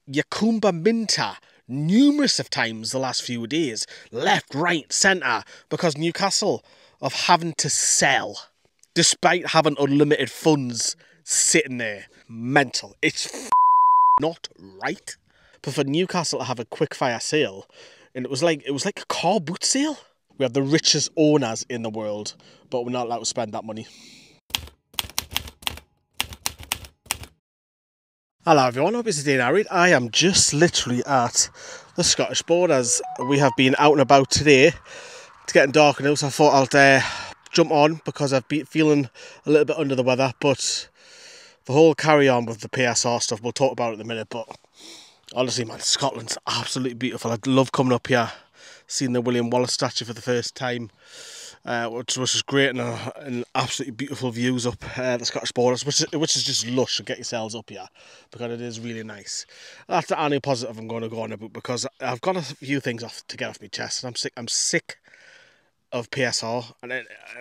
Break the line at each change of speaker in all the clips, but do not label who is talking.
Yakumba Minta numerous of times the last few days, left, right, centre, because Newcastle of having to sell despite having unlimited funds sitting there. Mental. It's not right. But for Newcastle to have a quick fire sale, and it was like a car boot sale. We have the richest owners in the world, but we're not allowed to spend that money. Hello everyone, hope it's Dane Harriet. I am just literally at the Scottish borders. We have been out and about today. It's getting dark now, so I thought I'd jump on because I've been feeling a little bit under the weather. But the whole carry on with the PSR stuff, we'll talk about it in a minute. But honestly, man, Scotland's absolutely beautiful. I love coming up here, seeing the William Wallace statue for the first time. Which was great, and absolutely beautiful views up the Scottish borders, which is just lush. Get yourselves up here because it is really nice. That's the only positive I'm going to go on about, because I've got a few things to get off my chest, and I'm sick of PSR, and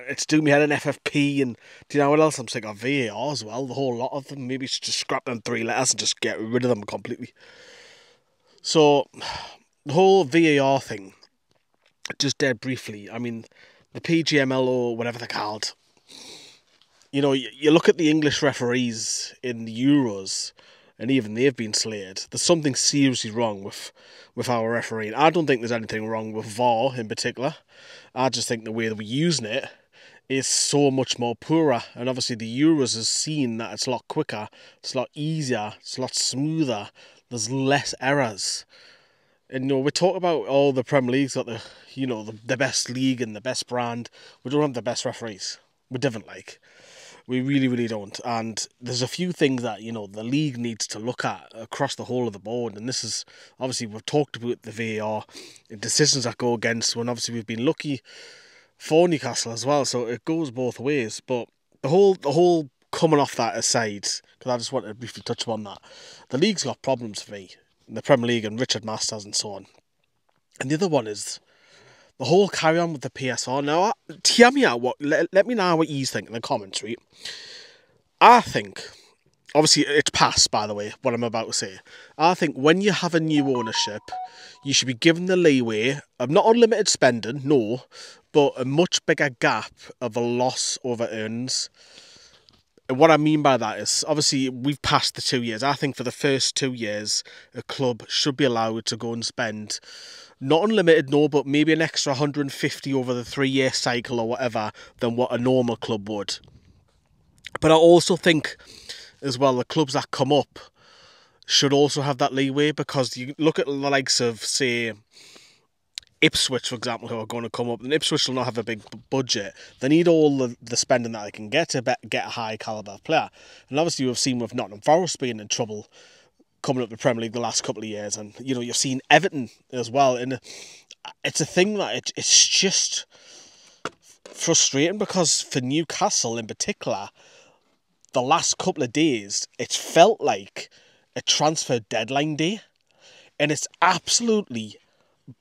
it's doing me head in FFP, and do you know what else I'm sick of? VAR as well, the whole lot of them. Maybe just scrap them 3 letters and just get rid of them completely. So the whole VAR thing, just dead briefly, I mean, the PGML or whatever they're called, you know, you look at the English referees in the Euros, and even they've been slated. There's something seriously wrong with our refereeing. I don't think there's anything wrong with VAR in particular. I just think the way that we're using it is so much more poorer. And obviously the Euros has seen that it's a lot quicker, it's a lot easier, it's a lot smoother, there's less errors. And, you know, we talk about, the Premier League's got the best league and the best brand. We don't have the best referees. We don't, we really, really don't. And there's a few things that, the league needs to look at across the whole of the board. And this is, obviously, we've talked about the VAR, the decisions that go against, when obviously we've been lucky for Newcastle as well. So it goes both ways. But the whole coming off that aside, because I just wanted to briefly touch upon that, the league's got problems for me. The Premier League and Richard Masters and so on. And the other one is the whole carry on with the PSR. Now, tell me out let me know what you think in the comments, right? I think, obviously it's past, by the way, what I'm about to say. I think when you have a new ownership, you should be given the leeway of not unlimited spending, no, but a much bigger gap of a loss over earnings. And what I mean by that is, obviously, we've passed the 2 years. I think for the first 2 years, a club should be allowed to go and spend, not unlimited, no, but maybe an extra 150 over the 3-year cycle or whatever than what a normal club would. But I also think, as well, the clubs that come up should also have that leeway, because you look at the likes of, say, Ipswich, for example, who are going to come up, and Ipswich will not have a big budget. They need all the spending that they can get to get a high calibre player. And obviously we've seen with Nottingham Forest being in trouble coming up the Premier League the last couple of years, and you've seen Everton as well. And it's a thing that it's just frustrating, because for Newcastle in particular, the last couple of days, it's felt like a transfer deadline day, and it's absolutely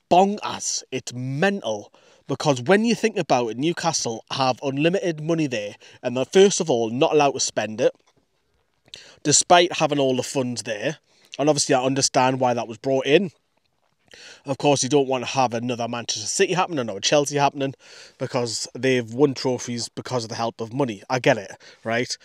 bonkers. It's mental, because when you think about it, Newcastle have unlimited money there, and they're first of all not allowed to spend it despite having all the funds there. And obviously I understand why that was brought in. Of course, you don't want to have another Manchester City happening or Chelsea happening, because they've won trophies because of the help of money. I get it, right?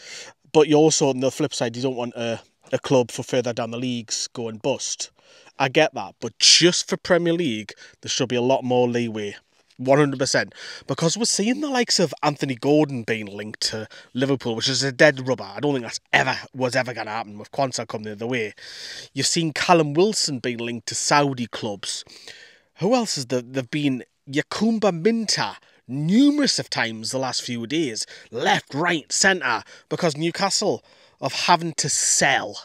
But you also, on the flip side, you don't want a club for further down the leagues going bust. I get that, but just for Premier League, there should be a lot more leeway, 100%. Because we're seeing the likes of Anthony Gordon being linked to Liverpool, which is a dead rubber. I don't think that's ever going to happen with Quansah coming the other way. You've seen Callum Wilson being linked to Saudi clubs. Who else has they've been? Yakumba Minta numerous of times the last few days, left, right, centre, because Newcastle of having to sell.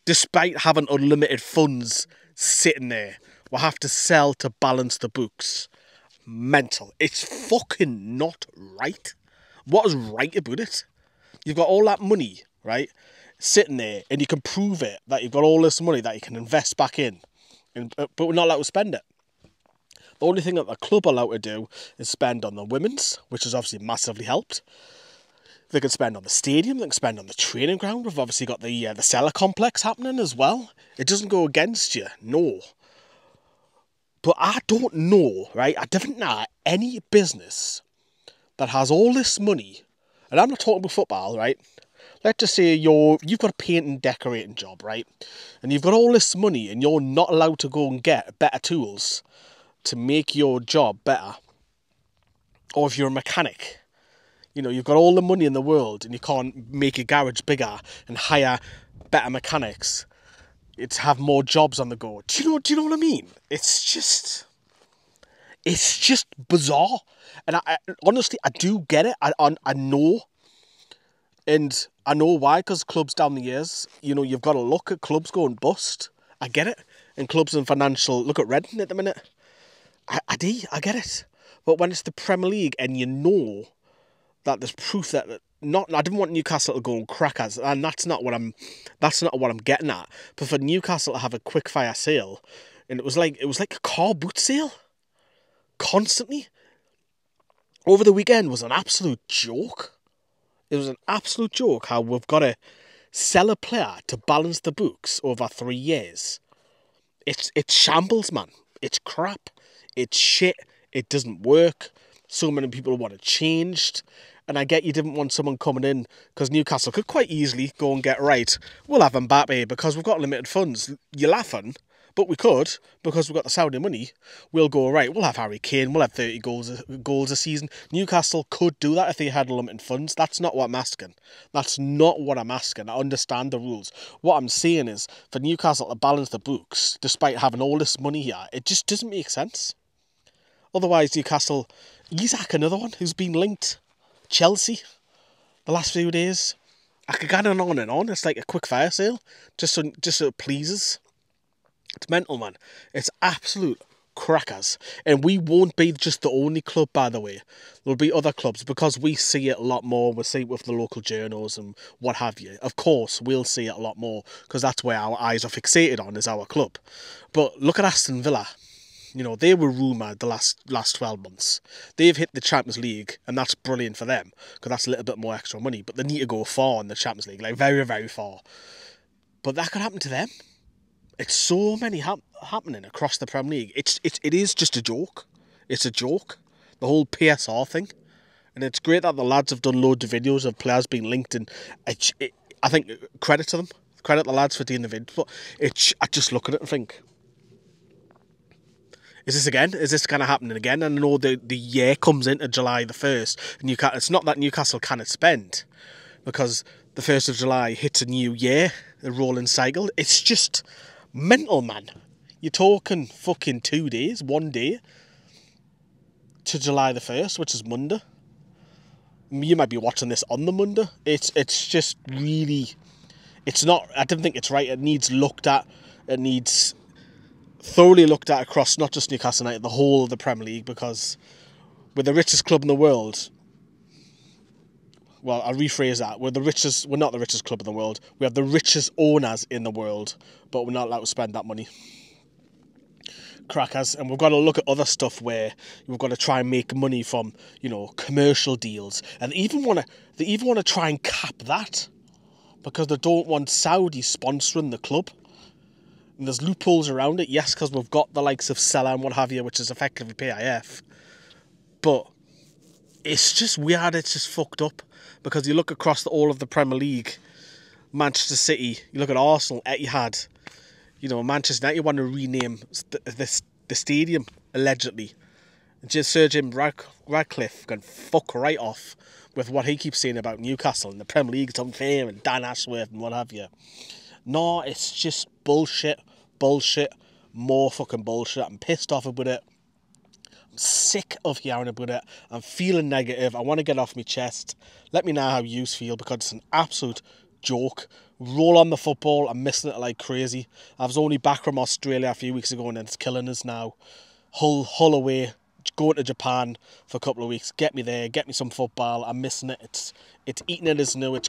Despite having unlimited funds sitting there, we'll have to sell to balance the books. Mental. It's fucking not right. What is right about it? You've got all that money, right, sitting there, and you can prove it, that you've got all this money that you can invest back in, but we're not allowed to spend it. The only thing that the club are allowed to do is spend on the women's, which has obviously massively helped. They can spend on the stadium, they can spend on the training ground. We've obviously got the Cellar complex happening as well. It doesn't go against you, no. But I don't know, right? I don't know any business that has all this money, and I'm not talking about football, right? Let's just say you've got a painting and decorating job, right? And you've got all this money and you're not allowed to go and get better tools to make your job better. Or if you're a mechanic, you know, you've got all the money in the world and you can't make your garage bigger and hire better mechanics. It's have more jobs on the go. Do you know what I mean? It's just bizarre. And I honestly, I do get it. I know. And I know why, because clubs down the years, you know, you've got to look at clubs going bust. I get it. And clubs and financial, look at Rant at the minute. I get it. But when it's the Premier League and you know that there's proof that I didn't want Newcastle to go and crackers, and that's not what I'm getting at. But for Newcastle to have a quick fire sale, and it was like a car boot sale, constantly. Over the weekend was an absolute joke. It was an absolute joke how we've got to sell a player to balance the books over 3 years. It's shambles, man. It's crap. It's shit. It doesn't work. So many people want it changed. And I get you didn't want someone coming in because Newcastle could quite easily go and get, right, we'll have Mbappe because we've got limited funds. You're laughing, but we could because we've got the Saudi money. We'll go, right, we'll have Harry Kane, we'll have 30 goals a season. Newcastle could do that if they had limited funds. That's not what I'm asking. That's not what I'm asking. I understand the rules. What I'm saying is for Newcastle to balance the books, despite having all this money here, it just doesn't make sense. Otherwise, Newcastle, Isak, another one who's been linked. Chelsea, the last few days. I could go on and on. It's like a quick fire sale, just so it pleases. It's mental, man. It's absolute crackers. And we won't be just the only club, by the way. There'll be other clubs because we see it a lot more. We see it with the local journals and what have you. Of course, we'll see it a lot more because that's where our eyes are fixated on, is our club. But look at Aston Villa. You know, they were rumoured the last 12 months. They've hit the Champions League, and that's brilliant for them, because that's a little bit more extra money. But they need to go far in the Champions League, like very, very far. But that could happen to them. It's so many happening across the Premier League. It is just a joke. It's a joke. The whole PSR thing. And it's great that the lads have done loads of videos of players being linked, and I think credit to them. Credit the lads for doing the vid. But I just look at it and think, is this again? Is this kind of happening again? And I know the year comes into July the 1st. And it's not that Newcastle cannot spend, because the 1st of July hits a new year, a rolling cycle. It's just mental, man. You're talking fucking 2 days, 1 day, to July the 1st, which is Monday. You might be watching this on the Monday. It's just really... It's not... I don't think it's right. It needs looked at. It needs... thoroughly looked at across not just Newcastle United, the whole of the Premier League, because we're the richest club in the world. Well, I'll rephrase that. We're not the richest club in the world. We have the richest owners in the world, but we're not allowed to spend that money. Crackers. And we've got to look at other stuff where we've got to try and make money from, you know, commercial deals. And they even want to try and cap that, because they don't want Saudi sponsoring the club. And there's loopholes around it, yes, because we've got the likes of Seller and what have you, which is effectively PIF. But it's just weird, it's just fucked up. Because you look across all of the Premier League, Manchester City, you look at Arsenal, Etihad, you know, Manchester United want to rename the stadium, allegedly. And just Sir Jim Radcliffe can fuck right off with what he keeps saying about Newcastle and the Premier League is unfair and Dan Ashworth and what have you. No, it's just bullshit, more fucking bullshit. I'm pissed off about it. I'm sick of hearing about it. I'm feeling negative. I want to get off my chest. Let me know how you feel, because it's an absolute joke. Roll on the football. I'm missing it like crazy. I was only back from Australia a few weeks ago, and it's killing us now. Hull away, going to Japan for a couple of weeks. Get me there, get me some football. I'm missing it. It's eating it as new. It's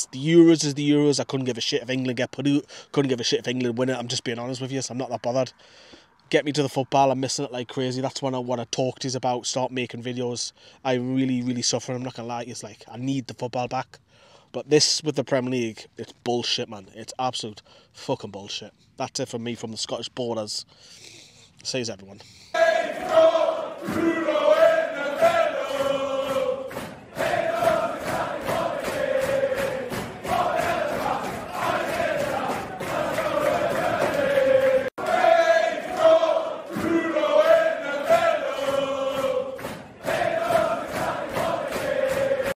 the Euros is the Euros. I couldn't give a shit if England get put out. Couldn't give a shit if England win it. I'm just being honest with you, so I'm not that bothered. get me to the football. I'm missing it like crazy. That's what I talked to you about. Start making videos. I'm really, really suffering. I'm not going to lie. It's like, I need the football back. But this with the Premier League, it's bullshit, man. It's absolute fucking bullshit. That's it from me from the Scottish Borders. Says everyone.